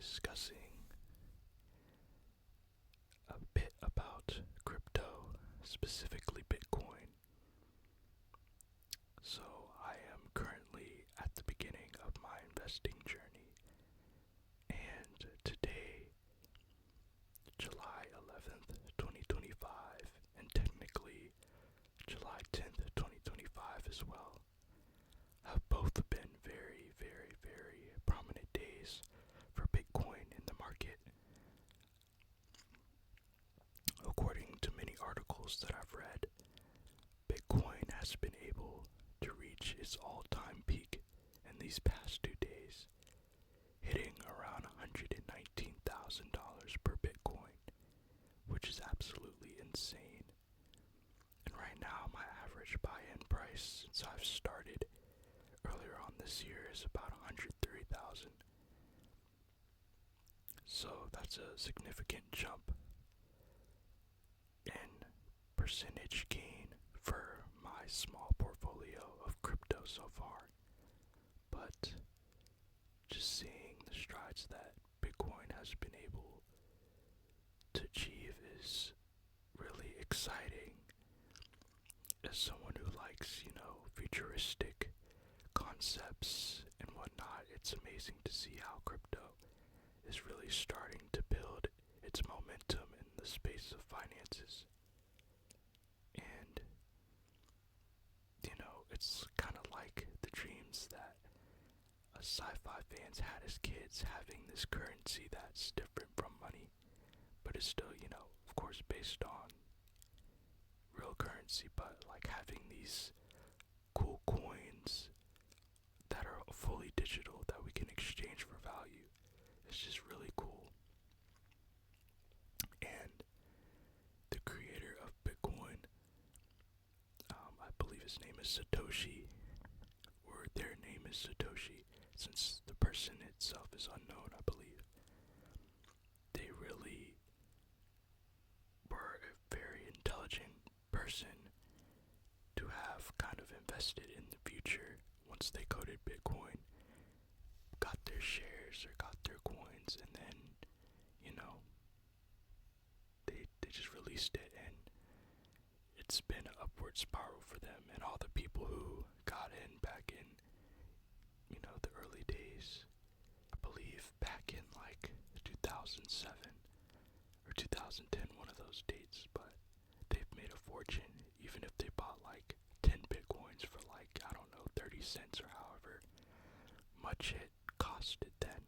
discussing a bit about crypto, specifically Bitcoin. So, I am currently at the beginning of my investing journey, and today, July 11th, 2025, and technically July 10th, 2025 as well, have both been very, very, very prominent days for Bitcoin in the market. According to many articles that I've read, Bitcoin has been able to reach its all-time peak in these past 2 days, hitting around $119,000 per Bitcoin, which is absolutely insane. And right now, my average buy-in price since I've started earlier on this year is about $103,000. So that's a significant jump in percentage gain for my small portfolio of crypto so far. But just seeing the strides that Bitcoin has been able to achieve is really exciting. As someone who likes, futuristic concepts and whatnot, it's amazing to see how crypto is really starting to build its momentum in the space of finances. And, it's kind of like the dreams that sci-fi fans had as kids, having this currency that's different from money, but it's still, of course, based on real currency, but like having these cool coins that are fully digital that we can exchange for value. It's just really cool. And the creator of Bitcoin, I believe his name is Satoshi, or their name is Satoshi, since the person itself is unknown, I believe. They really were a very intelligent person to have kind of invested in the future once they coded Bitcoin, got their shares or got their coins, and then, they just released it, and it's been an upward spiral for them and all the people who got in back in, the early days. I believe back in like 2007 or 2010, one of those dates, but they've made a fortune even if they bought like 10 Bitcoins for like, I don't know, 30 cents or however much it costed then.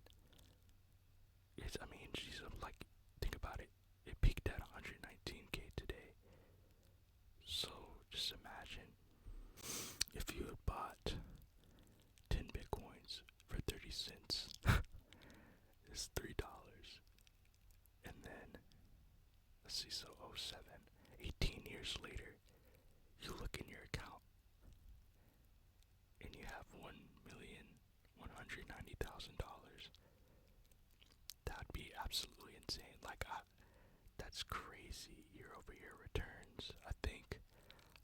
Geez, like, think about it. It peaked at 119K today. So just imagine if you had bought 10 Bitcoins for 30 cents. It's $3. And then, let's see, so 07, 18 years later, you look in your account and you have $1,190,000. That'd be absolutely insane. That's crazy year-over-year returns. I think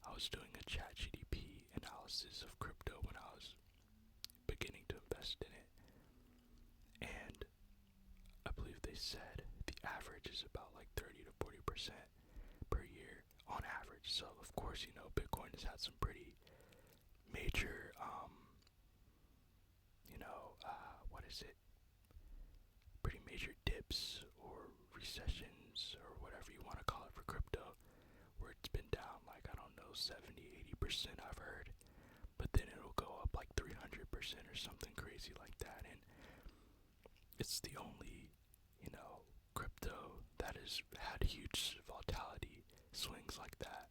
I was doing a ChatGPT analysis of crypto when I was beginning to invest in it, and I believe they said the average is about like 30 to 40% per year on average. So of course, Bitcoin has had some pretty major, pretty major dips or recessions or whatever you want to call it for crypto, where it's been down like, I don't know, 70-80% I've heard, but then it'll go up like 300% or something crazy like that. And it's the only, crypto that has had huge volatility swings like that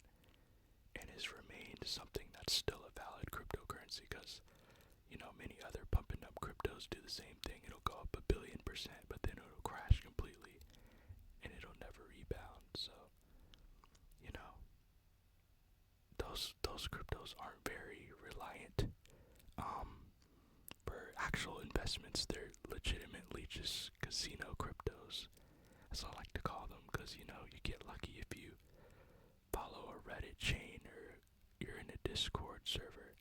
and has remained something that's still a valid cryptocurrency, because many other pumping up cryptos do the same thing. It'll go up 1,000,000,000%, but then it'll crash completely and it'll never rebound. So, those cryptos aren't very reliant for actual investments. They're legitimately just casino cryptos, as I like to call them, because you get lucky if you follow a Reddit chain or you're in a Discord server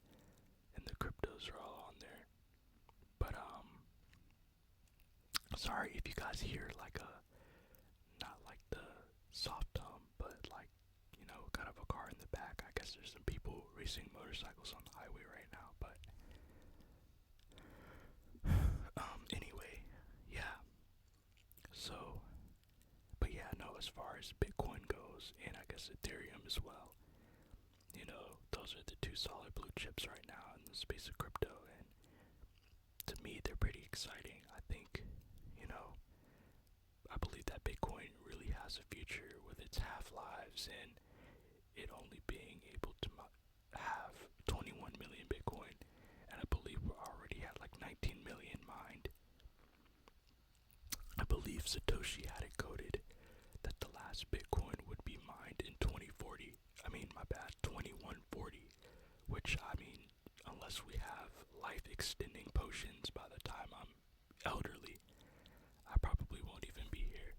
and the cryptos are all on there. But Sorry if you guys hear like a, not like the soft hum, but like, kind of a car in the back. I guess there's some people racing motorcycles on the highway right now, but anyway, yeah. So, but yeah, no, as far as Bitcoin goes, and I guess Ethereum as well, those are the two solid blue chips right now in the space of crypto, and to me, they're pretty exciting. I think, you know, I believe that Bitcoin really has a future with its half-lives and it only being able to have 21 million Bitcoin, and I believe we're already at like 19 million mined. I believe Satoshi had it coded that the last Bitcoin would be mined in 2040. I mean, my bad, 2140, which, I mean, unless we have life extending potions by the time I'm elderly, I probably won't even be here.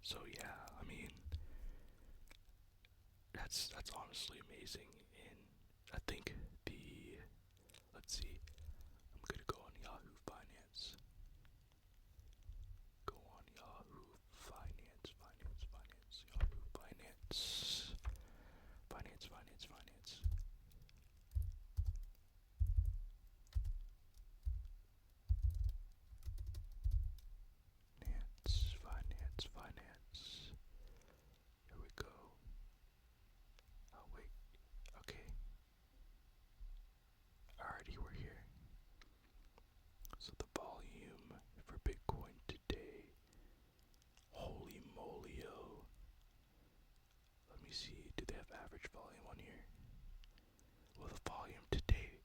So yeah, I mean, that's honestly amazing, and I think let's see, I'm gonna go on Yahoo Finance. Go on Yahoo Finance, Yahoo Finance, Finance. Finance. Here we go. Oh wait, okay. Alrighty, we're here. So the volume for Bitcoin today. Holy molio. Let me see, do they have average volume on here? Well, the volume today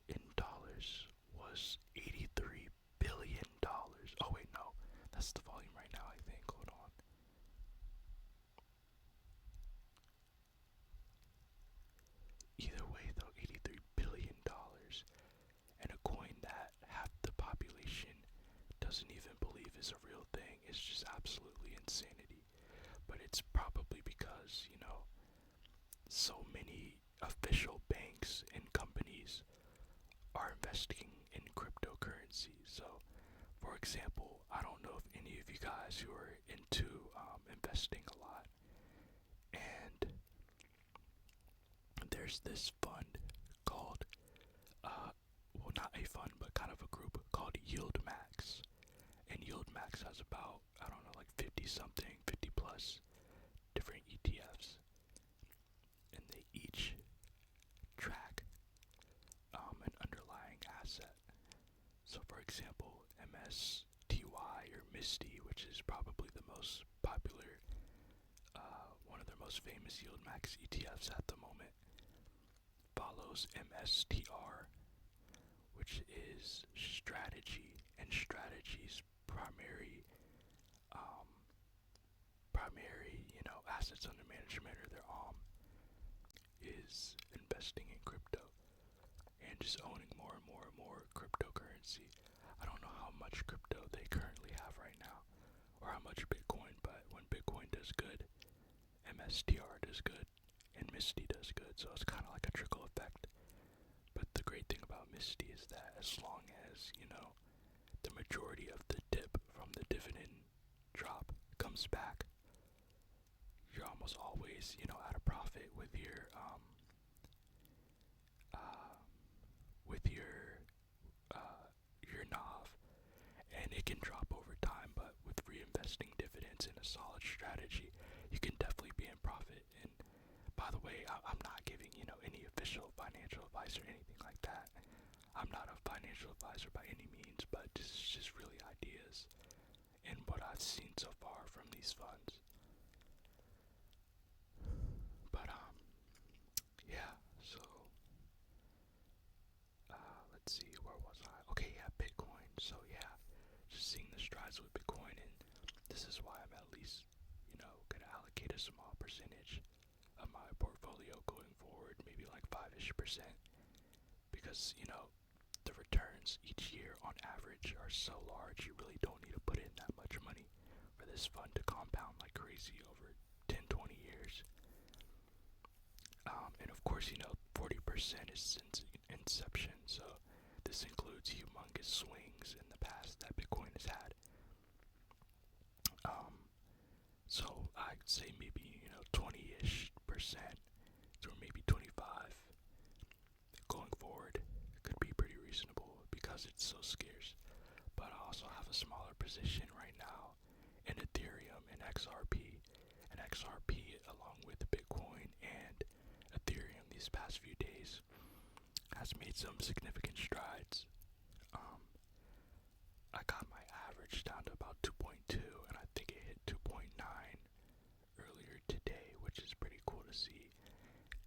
in dollars was $83 billion. Oh wait, no. That's the volume right now, I think. Hold on. Either way, though, $83 billion. And a coin that half the population doesn't even believe is a real thing is just absolutely insanity. But it's probably because, so many official banks and companies are investing in cryptocurrency. So, for example, I don't know if any of you guys who are into investing a lot, and there's this fund called, well, not a fund, but kind of a group called Yield Max. And Yield Max has about, I don't know, like 50 something, 50 plus different ETFs. And they each track an underlying asset. So, for example, MSTY or MISTY, which is probably the most popular, one of the most famous Yield Max ETFs at the moment, follows MSTR, which is strategy, and strategy's primary, assets under management, or their is investing in crypto and just owning more and more and more cryptocurrency. I don't know how much crypto they currently have right now, or how much Bitcoin, but when Bitcoin does good, MSTR does good, and Misty does good, so it's kind of like a trickle effect. But the great thing about Misty is that as long as, the majority of the dip from the dividend drop comes back, you're almost always, at a profit with your NAV, and it can drop over time, but with reinvesting dividends in a solid strategy, you can definitely be in profit. And by the way, I'm not giving, any official financial advice or anything like that. I'm not a financial advisor by any means, but this is just really ideas and what I've seen so far from these funds. But yeah, so let's see, where was I? Okay, yeah, Bitcoin. So yeah, just seeing the strides with Bitcoin, and this is why I'm at least, gonna allocate a small percentage of my portfolio going forward, maybe like 5-ish%, because, the returns each year on average are so large, you really don't need to put in that much money for this fund to compound like crazy over 10-20 years. And of course, 40% is since inception, so this includes humongous swings in the past that Bitcoin has had. So I'd say maybe 20-ish% or maybe 25 going forward could be pretty reasonable because it's so scarce. But I also have a smaller position right now in Ethereum and XRP. And XRP, along with Bitcoin and Ethereum these past few days, has made some significant strides. I got my average down to about 2.2, and I think it hit 2.9 earlier today, which is pretty cool to see.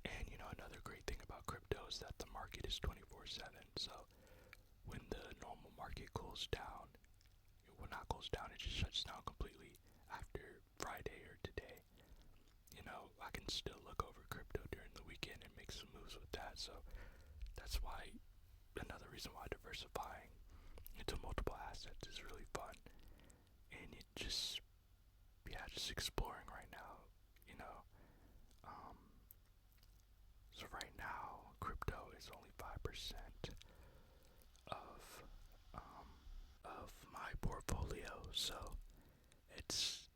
And another great thing about crypto is that the market is 24/7. So when the normal market cools down, well, not cools down, it just shuts down completely after Friday or today. I can still look over crypto during the weekend and make some moves with that. So that's why, another reason why diversifying into multiple assets is really fun. And it just exploring right now, So right now, crypto is only 5% of my portfolio. So it's,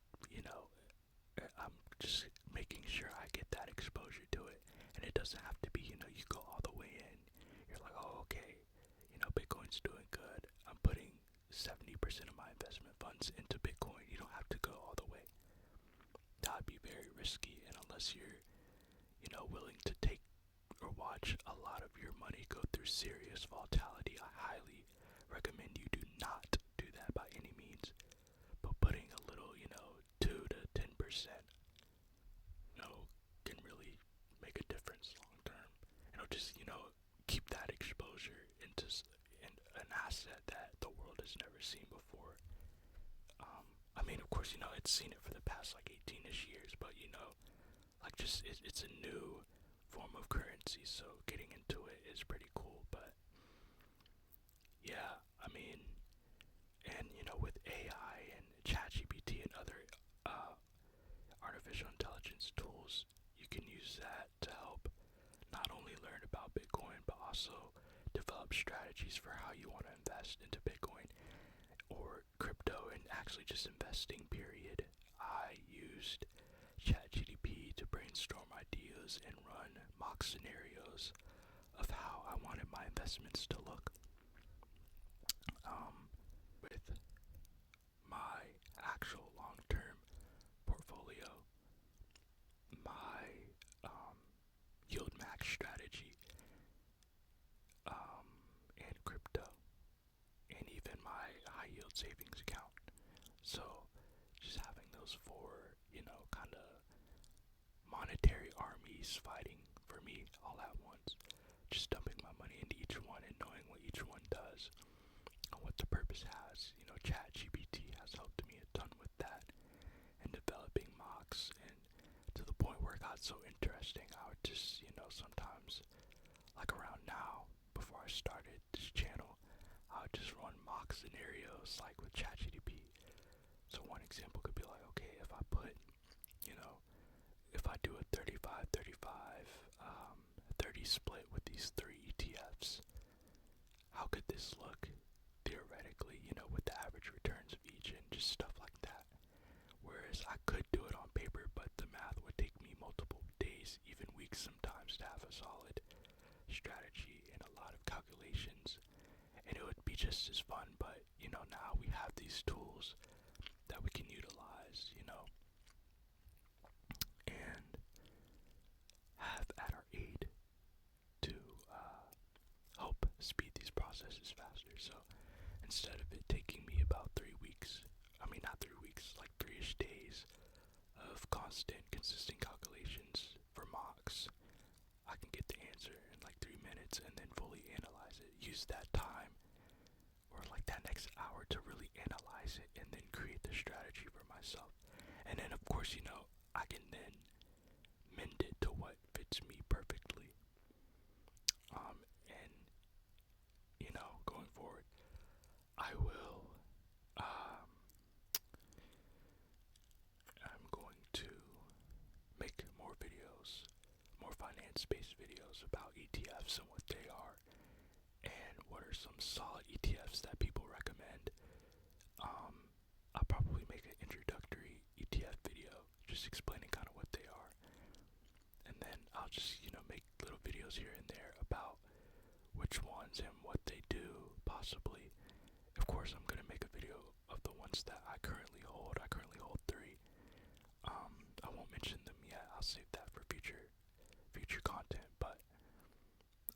I'm just making sure I get that exposure to it. And it doesn't have to be, you go all the way in. You're like, oh, okay, Bitcoin's doing good. I'm putting 70% of my investment funds into Bitcoin. You don't have to go all the way. That'd be very risky. And unless you're, willing to take or watch a lot of your money go through serious volatility, I highly recommend you do not do that by any means. But putting a little, 2 to 10%, can really make a difference long term. Just, keep that exposure into an asset that the world has never seen before. I mean, of course, it's seen it for the past like 18-ish years, but it's a new form of currency, so getting into it is pretty cool. But yeah, I mean, and with AI and ChatGPT and other artificial intelligence tools, you can use that to help not only learn about Bitcoin, but also develop strategies for how you want to invest into Bitcoin or crypto, and actually just investing, period. I used ChatGPT to brainstorm ideas and run mock scenarios of how I wanted my investments to look. With my actual long-term portfolio, my yield max strategy, and crypto, and even my high yield savings account. So just having those four, kind of monetary armies fighting for me all at once, just dumping my money into each one and knowing what each one does and what the purpose has. ChatGPT has helped me a ton with that and developing mocks, and to the point where it got so interesting, I would just, sometimes, like around now, before I started this channel, I would just run mock scenarios like with ChatGPT. So one example could be like, okay, if I put, if I do a 35-35, 30 split with these three ETFs, how could this look theoretically, with the average returns of each and just stuff like that. Whereas I could do it on paper, but the math would take me multiple days, even weeks sometimes, to have a solid strategy and a lot of calculations. And it would be just as fun, but, now we have these tools that we can utilize, and have at our aid to help speed these processes faster. So instead of it taking me about 3 weeks, not 3 weeks, like 3-ish days of constant, consistent calculations for mocks, I can get the answer in like 3 minutes and then fully analyze it. Use that time or like that next hour to really analyze it and then create the strategy for myself. And then of course, I can then mend it to what fits me perfectly. And going forward, I will, I'm going to make more videos, more finance-based videos about ETFs and what they are, and what are some videos here and there about which ones and what they do, possibly. Of course, I'm gonna make a video of the ones that I currently hold. I currently hold 3. I won't mention them yet. I'll save that for future content. But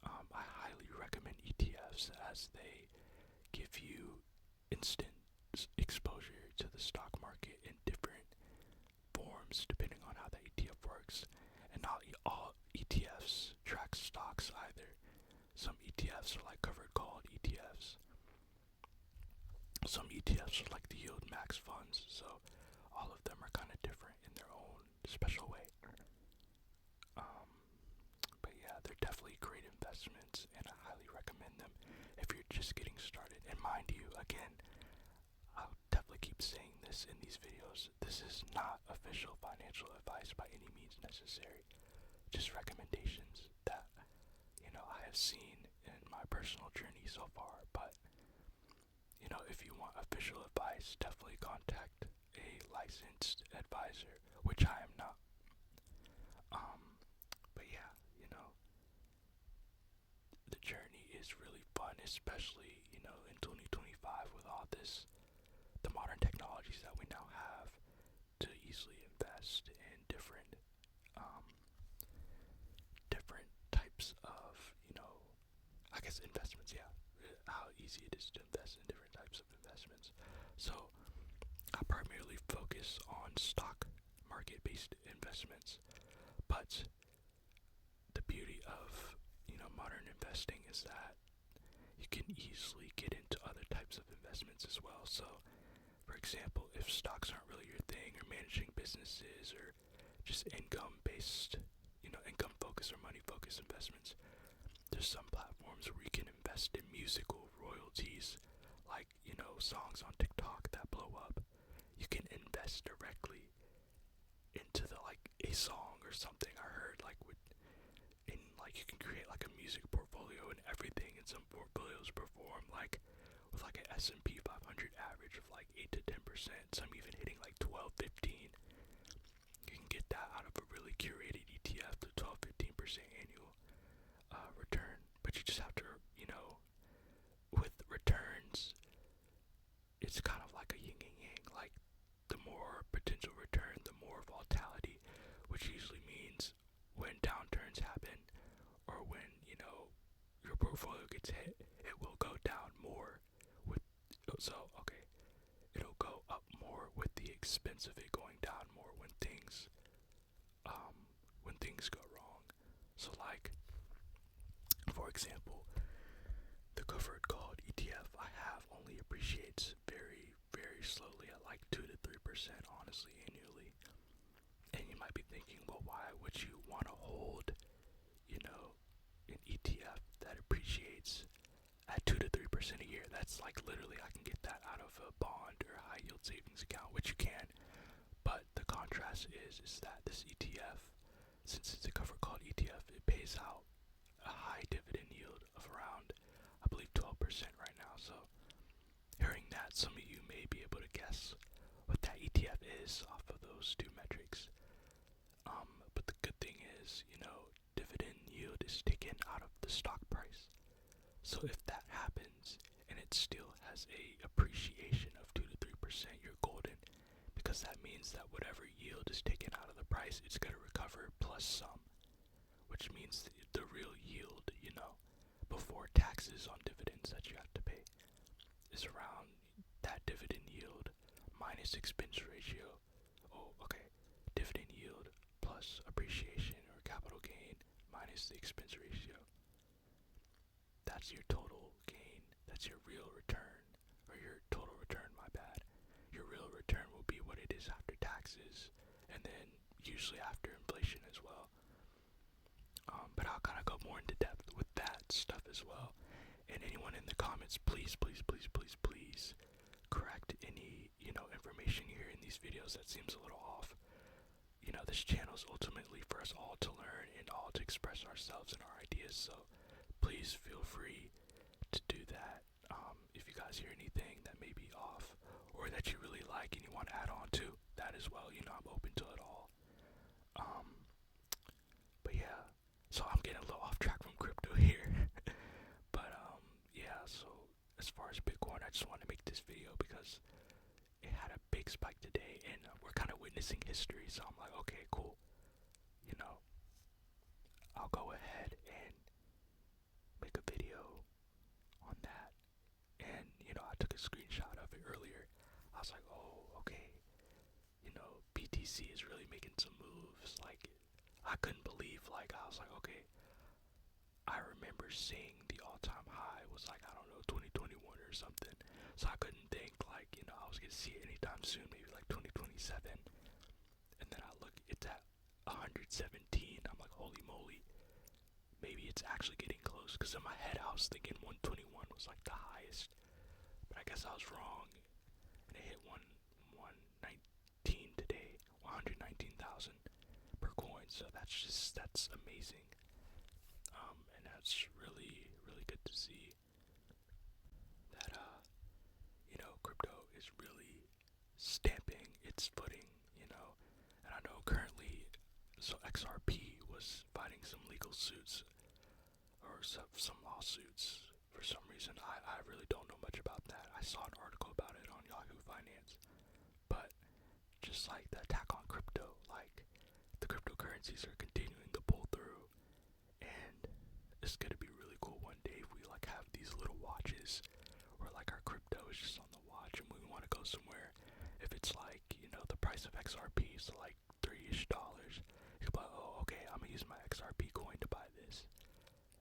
I highly recommend ETFs as they give you instant exposure to the stock market in different forms depending on how the ETF works. And not all ETFs track stocks either. Some ETFs are like covered call ETFs. Some ETFs are like the yield max funds. So all of them are kind of different in their own special way. But yeah, they're definitely great investments, and I highly recommend them if you're just getting started. And mind you, again, I'll definitely keep saying this in these videos, this is not official financial advice by any means necessary. Just recommendations that, I have seen in my personal journey so far. But, if you want official advice, definitely contact a licensed advisor, which I am not. But yeah, the journey is really fun, especially, in 2025 with all this, the modern technologies that we now have to easily invest in different types of, I guess investments, yeah. How easy it is to invest in different types of investments. So I primarily focus on stock market-based investments, but the beauty of, modern investing is that you can easily get into other types of investments as well. So, for example, if stocks aren't really your thing, or managing businesses, or just income-based, income-focused or money-focused investments, there's some platforms where you can invest in musical royalties, like, songs on TikTok that blow up. You can invest directly into a song or something. I heard, you can create like a music portfolio and everything, and some portfolios perform with an S&P 500 average of 8 to 10%, some even hitting 12, 15. You can get that out of a really curated ETF, the 12, 15% annual return. But you just have to, with returns, it's kind of like a yin and yang. The more potential return, the more volatility, which usually means when downturns happen, or when, your portfolio gets hit, it will go down more it'll go up more with the expense of it going down more when things go wrong. So for example, the covered called ETF I have only appreciates very, very slowly at 2 to 3% honestly annually. And you might be thinking, well, why would you want to hold, an ETF that appreciates at 2 to 3% a year? That's literally, I can get that out of a bond or a high yield savings account, which you can. But the contrast is that this ETF, since it's a cover called ETF, it pays out a high dividend yield of around, I believe, 12% right now. So hearing that, some of you may be able to guess what that ETF is off of those two metrics. But the good thing is, dividend yield is taken out of the stock price. So if that happens and it still has a appreciation of 2 to 3%, you're golden, because that means that whatever yield is taken out of the price, it's going to recover plus some, which means the real yield, before taxes on dividends that you have to pay, is around that dividend yield minus expense ratio. Oh, okay. Dividend yield plus appreciation or capital gain minus the expense ratio. That's your total gain. That's your real return. Or your total return, my bad. Your real return will be what it is after taxes, and then usually after inflation as well. But I'll kind of go more into depth with that stuff as well. And anyone in the comments, please, please, please, please, please correct any, information here in these videos that seems a little off. This channel is ultimately for us all to learn and all to express ourselves and our ideas. So please feel free to do that. If you guys hear anything that may be off, or that you really like and you want to add on to that as well, I'm open to it all. But yeah, so I'm getting a little off track from as far as Bitcoin, I just want to make this video because it had a big spike today, and we're kind of witnessing history. So I'm like, okay, cool. You know, I'll go ahead and make a video on that. And you know, I took a screenshot of it earlier. I was like, oh, okay. You know, BTC is really making some moves. Like, I couldn't believe. Like, I was like, okay. I remember seeing the all-time high was like, I don't know, 2021 or something. So I couldn't think like, you know, I was gonna see it anytime soon, maybe like 2027. And then I look, it's at 117. I'm like, holy moly, maybe it's actually getting close. Because in my head, I was thinking 121 was like the highest, but I guess I was wrong. And it hit 119 today, 119,000 per coin. So that's amazing. And that's really, really good to see that, you know, crypto is really stamping its footing, you know. And I know currently, so XRP was fighting some legal suits or some lawsuits for some reason. I really don't know much about that. I saw an article about it on Yahoo Finance. But just like the attack on crypto, like the cryptocurrencies are continuing to pull through. And it's gonna be really cool one day if we like have these little watches where like our crypto is just on the watch and we want to go somewhere. If it's like, you know, the price of XRP is like $3-ish, you can buy, oh, okay, I'm gonna use my XRP coin to buy this.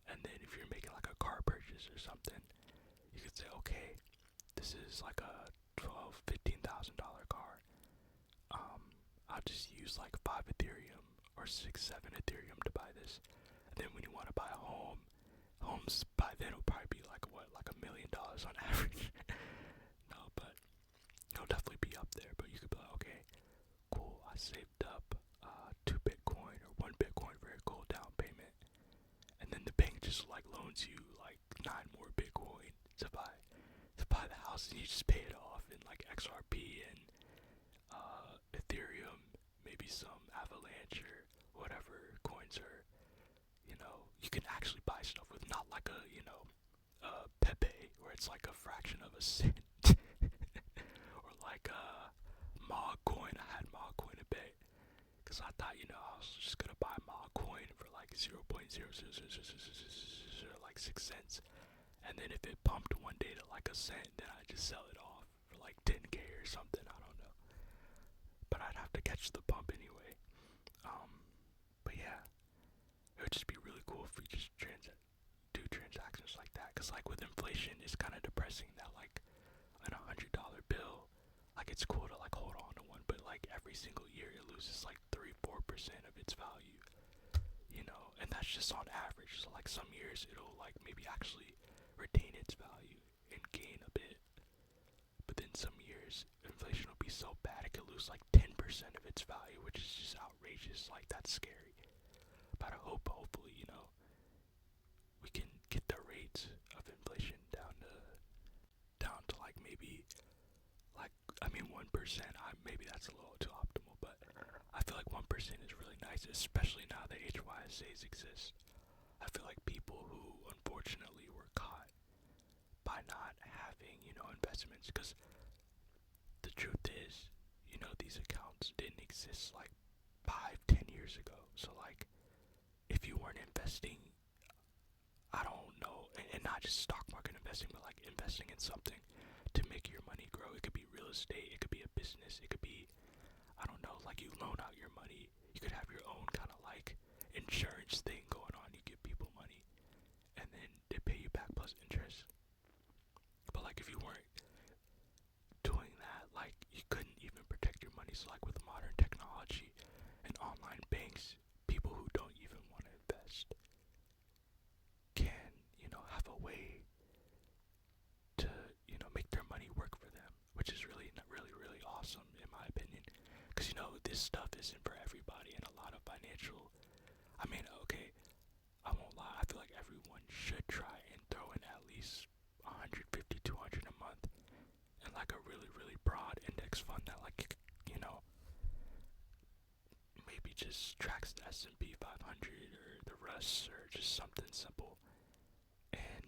And then if you're making like a car purchase or something, you could say, okay, this is like a $12,000-15,000 car. I'll just use like 5 Ethereum or 6-7 Ethereum to buy this. And then when you want to buy a home, homes by then will probably be like what, like $1 million on average. No, but it'll definitely be up there. But you could be like, okay, cool, I saved up 2 Bitcoin or 1 Bitcoin for a cool down payment, and then the bank just like loans you like 9 more Bitcoin to buy the house, and you just pay it off in like XRP and Ethereum, maybe some Avalanche or whatever coins are. You know, you can actually buy stuff with not like a, you know, Pepe, where it's like a fraction of a cent. Or like Mog coin. I had Mog coin a bit, because I thought, you know, I was just gonna buy Mog coin for like 0.0000 like 6 cents. And then if it pumped one day to like a cent, then I just sell it off for like 10K or something, I don't know. But I'd have to catch the pump anyway. But yeah, it would just be really cool if we just do transactions like that. Cause like with inflation, it's kind of depressing that like an $100 bill, like it's cool to like hold on to one, but like every single year it loses like 3-4% of its value, you know, and that's just on average. So like some years it'll like maybe actually retain its value and gain a bit, but then some years inflation will be so bad it could lose like 10% of its value, which is just outrageous. Like that's scary. But I hope, hopefully, you know, we can get the rates of inflation down to like maybe like, I mean 1%. Maybe that's a little too optimal, but I feel like 1% is really nice, especially now that HYSAs exist. I feel like people who unfortunately were caught by not having, you know, investments, because the truth is, you know, these accounts didn't exist like 5-10 years ago. So like, if you weren't investing, I don't know, and not just stock market investing, but like investing in something to make your money grow. It could be real estate, it could be a business, it could be, I don't know, like you loan out your money. You could have your own kind of like insurance thing going on. You give people money and then they pay you back plus interest. But like if you weren't doing that, like you couldn't even protect your money. So like with modern technology and online banks, people who don't even want to invest can, you know, have a way to, you know, make their money work for them, which is really, really, really awesome in my opinion. Because, you know, this stuff isn't for everybody, and a lot of financial, I mean, okay, I won't lie, I feel like everyone should try and throw in at least 150, 200 a month, and like a really, really broad index fund that like, you know, maybe just tracks the S&P 500 or the Russ or just something simple, and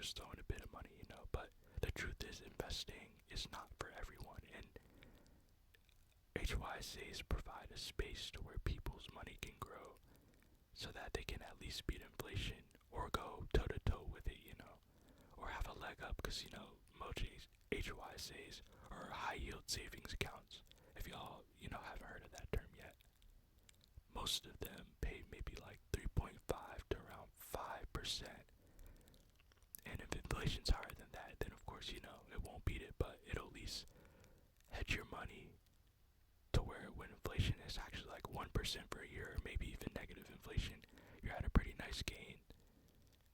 just throwing a bit of money, you know. But the truth is, investing is not for everyone, and HYSAs provide a space to where people's money can grow so that they can at least beat inflation or go toe to toe with it, or have a leg up, because, most HYSAs or high yield savings accounts, if y'all, haven't heard of that term yet, most of them pay maybe like 3.5 to around 5%. And if inflation's higher than that, then of course, it won't beat it, but it'll at least hedge your money to where when inflation is actually like 1% for a year, or maybe even negative inflation, you're at a pretty nice gain.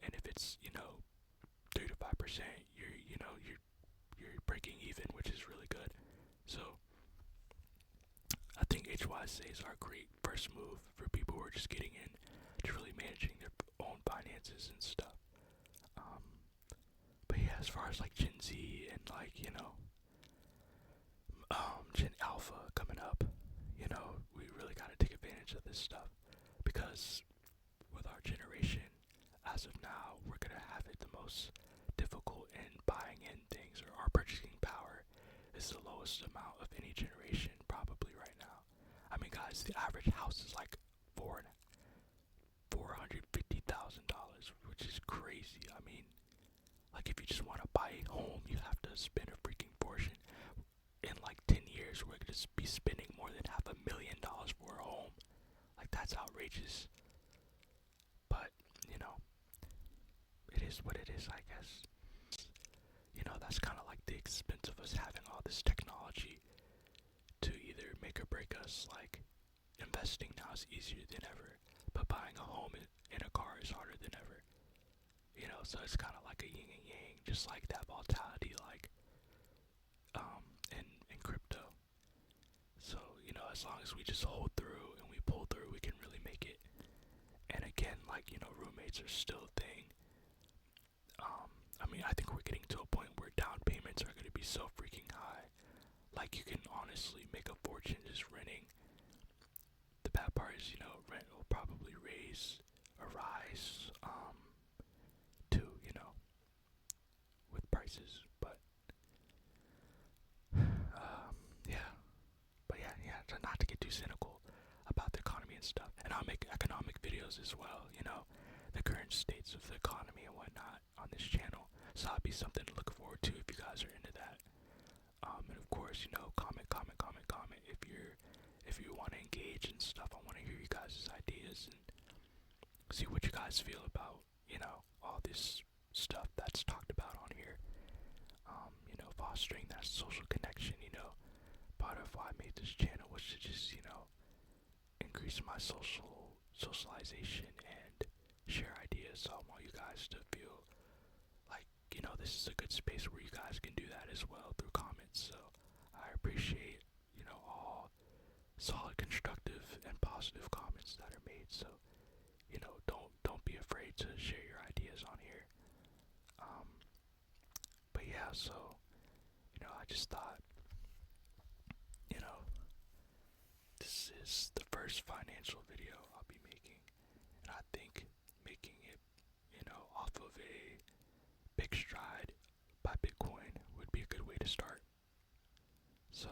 And if it's, 3 to 5%, you're breaking even, which is really good. So I think HYSAs are a great first move for people who are just getting in to really managing their own finances and stuff. But yeah, as far as like Gen Z and like, Gen Alpha coming up, we really gotta take advantage of this stuff, because with our generation, as of now, we're gonna have it the most difficult in buying in things, or our purchasing power is the lowest amount of any generation probably right now. I mean, guys, the average house is like $450,000, which is crazy. I mean, like, if you just want to buy a home, you have to spend a freaking fortune. In like 10 years, we're going to be spending more than $500,000 for a home. Like, that's outrageous. But, it is what it is, I guess. That's kind of like the expense of us having all this technology to either make or break us. Like, investing now is easier than ever, but buying a home and a car is harder than ever. So it's kind of like a yin and yang, just like that volatility, like, in crypto. So, as long as we just hold through and we pull through, we can really make it. And again, like, roommates are still a thing. I mean, I think we're getting to a point where down payments are going to be so freaking high. Like, you can honestly make a fortune just renting. The bad part is, rent will probably rise, too, with prices. But, yeah. But yeah, not to get too cynical about the economy and stuff. And I'll make economic videos as well, the current states of the economy and whatnot on this channel. So that'll be something to look forward to if you guys are into that. And of course, comment if you want to engage and stuff. I want to hear you guys' ideas and see what you guys feel about, all this stuff that's talked about on here. Fostering that social connection, part of why I made this channel was to just, increase my socialization and share ideas. So I want you guys to feel like, this is a good space where you guys can do that as well through comments. So I appreciate, all solid, constructive, and positive comments that are made. So, don't be afraid to share your ideas on here. But yeah, so, I just thought, this is the first financial video I'll be making, and I think making it, off of a big stride by Bitcoin would be a good way to start. So,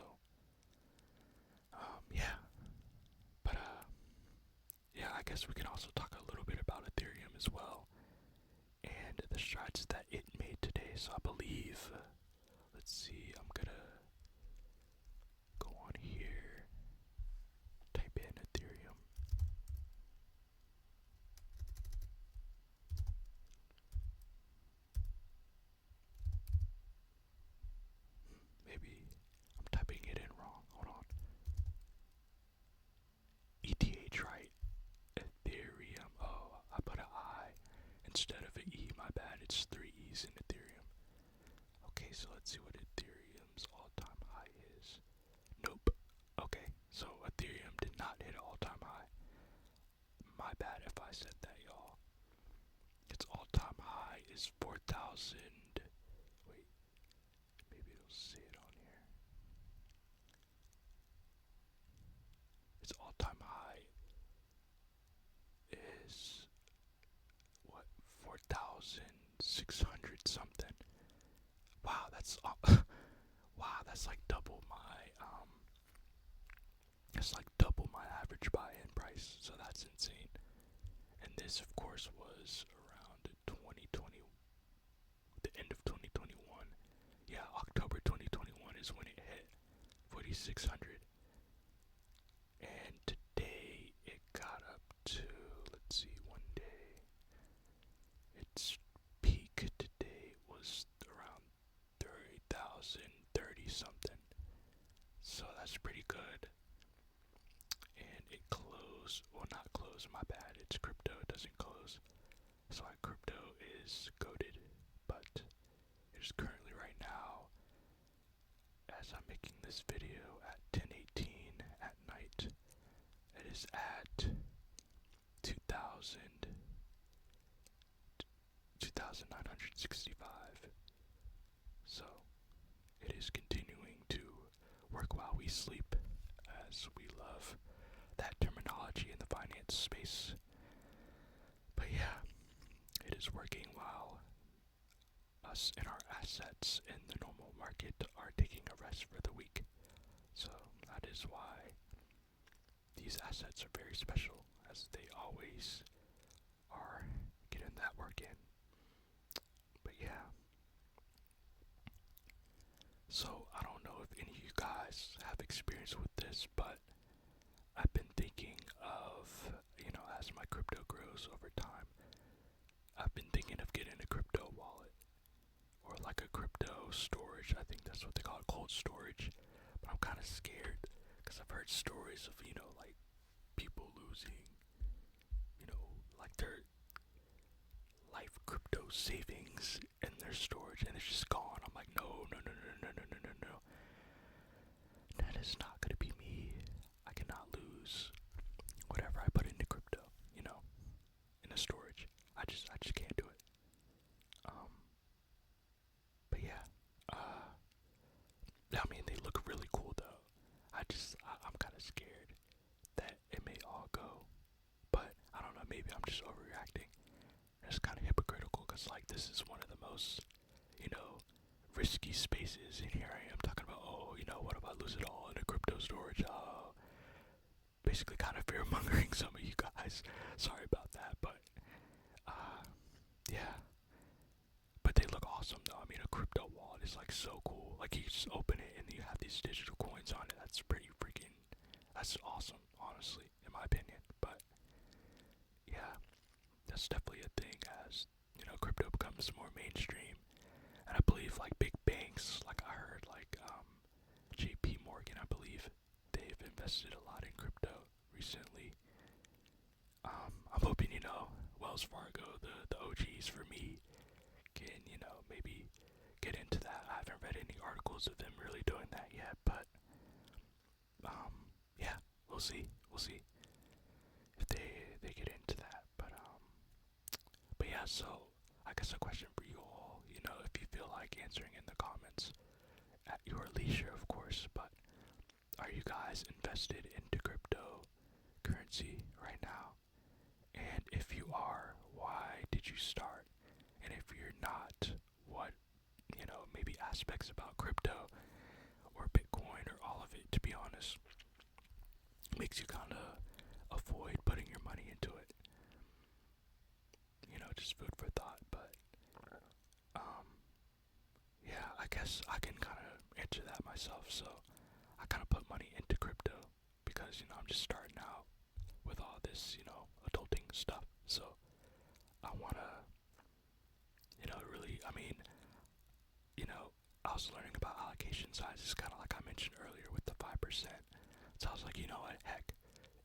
yeah, but, yeah, I guess we can also talk a little bit about Ethereum as well, and the strides that it made today. So I believe, let's see, I'm gonna go on here, type in Ethereum. Maybe I'm typing it in wrong. Hold on. ETH, right? Ethereum. Oh, I put an I instead of an E. My bad. It's 3 E's in Ethereum. Okay, so let's see what Ethereum's all-time high is. Nope. Okay, so Ethereum did not hit an all-time high. My bad if I said that, y'all. Its all-time high is 4,000. Wait, maybe it'll say it on here. Its all-time high is, what, 4,600 something. that's like double my average buy-in price, so that's insane. And this, of course, was around 2020, the end of 2021. Yeah, October 2021 is when it hit 4,600. And today it got up to, let's see, one day. Its peak today was around 30,030 something. So that's pretty good. And it closed, well, not closed, my bad. It's crypto, it doesn't close. So crypto is goated, but it is currently right now, as I'm making this video at 10:18 at night, it is at 2,965. So it is continuing to work while we sleep, as we love that terminology in the finance space. But yeah, it is working while us and our assets in the normal market are taking a rest for the week. So that is why these assets are very special, as they always are getting that work in. But yeah. So I don't know if any of you guys have experience with this, but I've been thinking of, as my crypto grows over time, I've been thinking of getting a crypto wallet or like a crypto storage. I think that's what they call it, cold storage. But I'm kind of scared because I've heard stories of, like people losing, like their life crypto savings in their storage and it's just gone. I'm like, no. That is not gonna be me. I cannot lose whatever I put into crypto, in a storage. I just can't do it. But yeah, I mean, they look really cool though. I'm kind of scared that it may all go, but I don't know, maybe I'm just overreacting. It's kind of hypocritical because, like, this is one of the most, risky spaces, and here I am talking about, what if I lose it all in a crypto storage? Basically kind of fear-mongering some of you guys. Sorry about that, but, yeah. But they look awesome, though. I mean, a crypto wallet is, like, so cool. Like, you just open it, and you have these digital coins on it. That's that's awesome, honestly, in my opinion. But, yeah, that's definitely a thing as, crypto becomes more mainstream. And I believe, like, big banks, like I heard, like, JP Morgan, I believe, they've invested a lot in crypto recently. I'm hoping, Wells Fargo, the OGs for me, can, maybe get into that. I haven't read any articles of them really doing that yet, but, yeah, we'll see if they get into that. But yeah, so I guess a question for you all, if you feel like answering in the comments at your leisure, of course, but are you guys invested into cryptocurrency right now? And if you are, why did you start? And if you're not, what, maybe aspects about crypto or Bitcoin or all of it, to be honest, makes you kind of avoid putting your money into it? Just food for thought, but, yeah, I guess I can kind of answer that myself. So I kind of put money into crypto because, I'm just starting out with all this, adulting stuff. So I want to, really, I mean, I was learning about allocation sizes, kind of like I mentioned earlier with the 5%. So I was like, what, heck,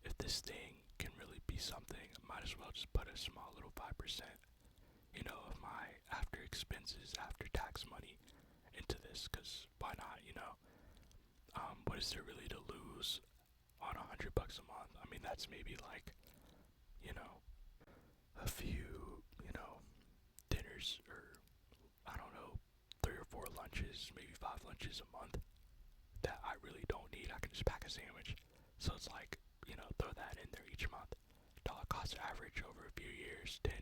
if this thing can really be something, I might as well just put a small little 5%, of my after expenses, after tax money into this, because why not, what is there really to lose on $100 a month? I mean, that's maybe like, a few, dinners, or I don't know, 3 or 4 lunches, maybe 5 lunches a month that I really don't need. I can just pack a sandwich. So it's like, throw that in there each month. Dollar cost average over a few years, 10,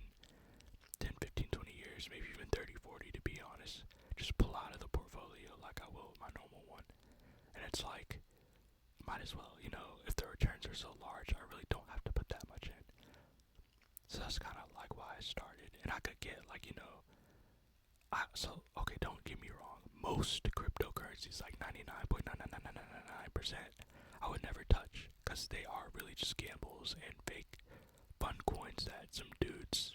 15, 20 years, maybe even 30, 40 to be honest. Just pull out of the portfolio like I will with my normal one. it's like, might as well, if the returns are so large, I really don't have to put that much in. So that's kind of like why I started. And I could get like, okay, don't get me wrong. Most cryptocurrencies, like 99.99999%, I would never touch because they are really just gambles and fake fun coins that some dudes,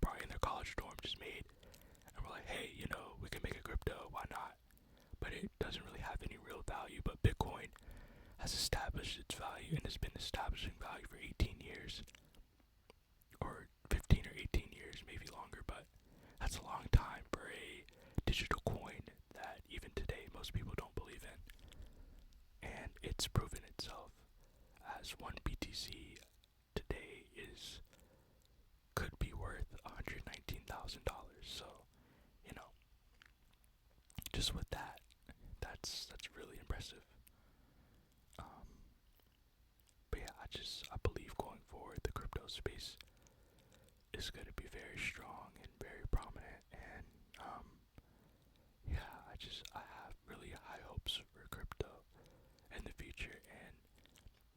probably in their college dorm just made. And we're like, hey, we can make a crypto, why not? But it doesn't really have any real value. But Bitcoin has established its value and has been establishing value for 18 years. Or 15 or 18 years, maybe longer, but that's a long time for a digital coin that even today most people don't believe in. And it's proven itself, as one BTC today could be worth $119,000. So, just with that, that's really impressive. But yeah, I believe going forward the crypto space is going to be very strong and very prominent, and yeah, I have really high hopes for crypto in the future. And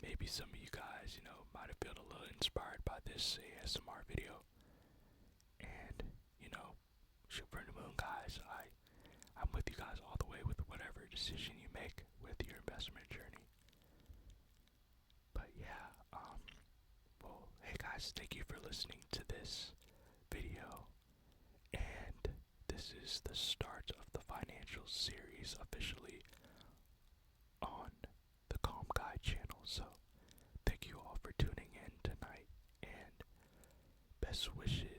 maybe some of you guys, might have felt a little inspired by this ASMR video. And, shoot for the moon, guys. I'm with you guys all the way with whatever decision you make with your investment journey. But yeah, well, hey guys, thank you for listening to this video. And this is the start of the financial series officially on the Calm Guy channel. So thank you all for tuning in tonight, and best wishes